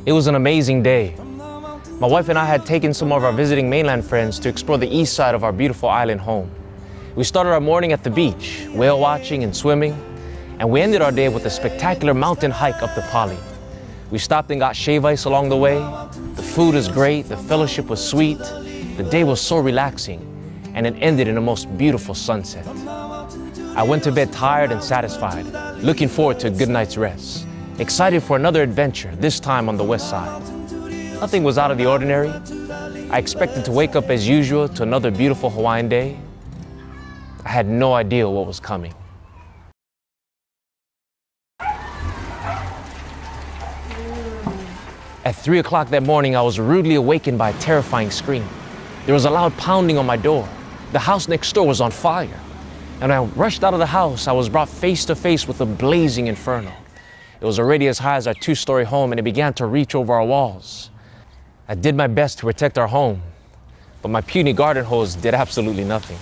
It was an amazing day. My wife and I had taken some of our visiting mainland friends to explore the east side of our beautiful island home. We started our morning at the beach, whale watching and swimming, and we ended our day with a spectacular mountain hike up the Pali. We stopped and got shave ice along the way. The food was great, the fellowship was sweet, the day was so relaxing, and it ended in a most beautiful sunset. I went to bed tired and satisfied, looking forward to a good night's rest, excited for another adventure, this time on the west side. Nothing was out of the ordinary. I expected to wake up as usual to another beautiful Hawaiian day. I had no idea what was coming. At 3 o'clock that morning, I was rudely awakened by a terrifying scream. There was a loud pounding on my door. The house next door was on fire. And when I rushed out of the house, I was brought face to face with a blazing inferno. It was already as high as our 2-story home, and it began to reach over our walls. I did my best to protect our home, but my puny garden hose did absolutely nothing.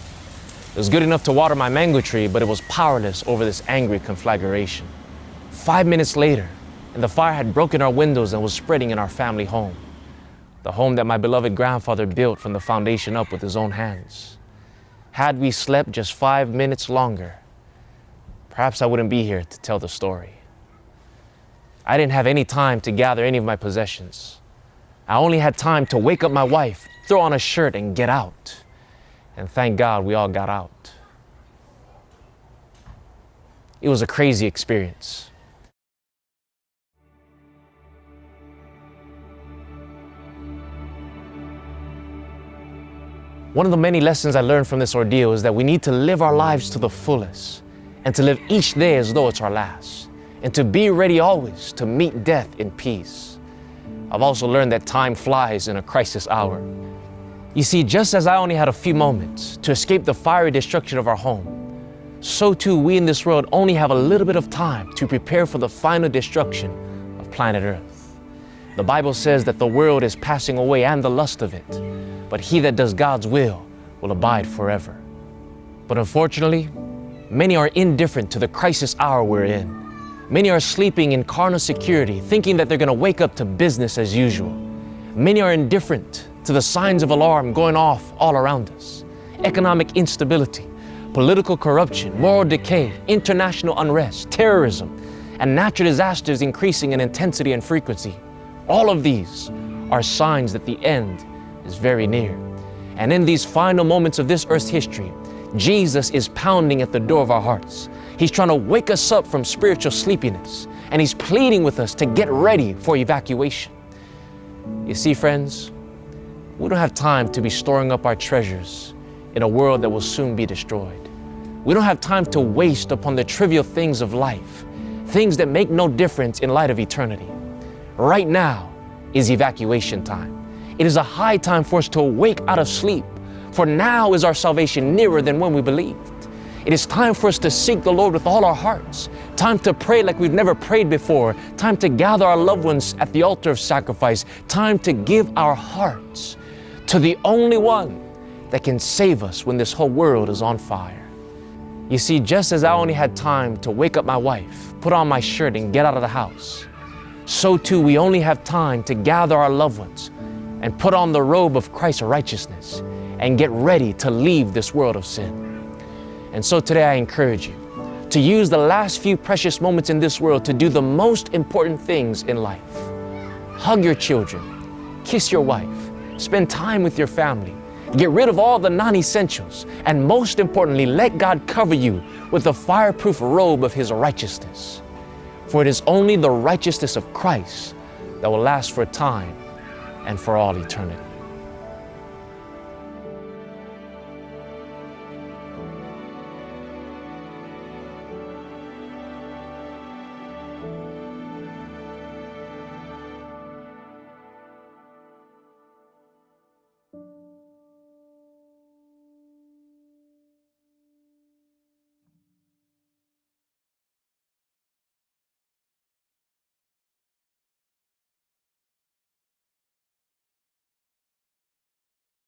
It was good enough to water my mango tree, but it was powerless over this angry conflagration. 5 minutes later, and the fire had broken our windows and was spreading in our family home. The home that my beloved grandfather built from the foundation up with his own hands. Had we slept just 5 minutes longer, perhaps I wouldn't be here to tell the story. I didn't have any time to gather any of my possessions. I only had time to wake up my wife, throw on a shirt, and get out. And thank God we all got out. It was a crazy experience. One of the many lessons I learned from this ordeal is that we need to live our lives to the fullest and to live each day as though it's our last, and to be ready always to meet death in peace. I've also learned that time flies in a crisis hour. You see, just as I only had a few moments to escape the fiery destruction of our home, so too we in this world only have a little bit of time to prepare for the final destruction of planet Earth. The Bible says that the world is passing away and the lust of it, but he that does God's will abide forever. But unfortunately, many are indifferent to the crisis hour we're in. Many are sleeping in carnal security, thinking that they're going to wake up to business as usual. Many are indifferent to the signs of alarm going off all around us. Economic instability, political corruption, moral decay, international unrest, terrorism, and natural disasters increasing in intensity and frequency. All of these are signs that the end is very near. And in these final moments of this earth's history, Jesus is pounding at the door of our hearts. He's trying to wake us up from spiritual sleepiness, and he's pleading with us to get ready for evacuation. You see, friends, we don't have time to be storing up our treasures in a world that will soon be destroyed. We don't have time to waste upon the trivial things of life, things that make no difference in light of eternity. Right now is evacuation time. It is a high time for us to awake out of sleep, for now is our salvation nearer than when we believed. It is time for us to seek the Lord with all our hearts, time to pray like we've never prayed before, time to gather our loved ones at the altar of sacrifice, time to give our hearts to the only one that can save us when this whole world is on fire. You see, just as I only had time to wake up my wife, put on my shirt, and get out of the house, so too we only have time to gather our loved ones and put on the robe of Christ's righteousness and get ready to leave this world of sin. And so today I encourage you to use the last few precious moments in this world to do the most important things in life. Hug your children, kiss your wife, spend time with your family, get rid of all the non-essentials, and most importantly, let God cover you with the fireproof robe of his righteousness. For it is only the righteousness of Christ that will last for time and for all eternity.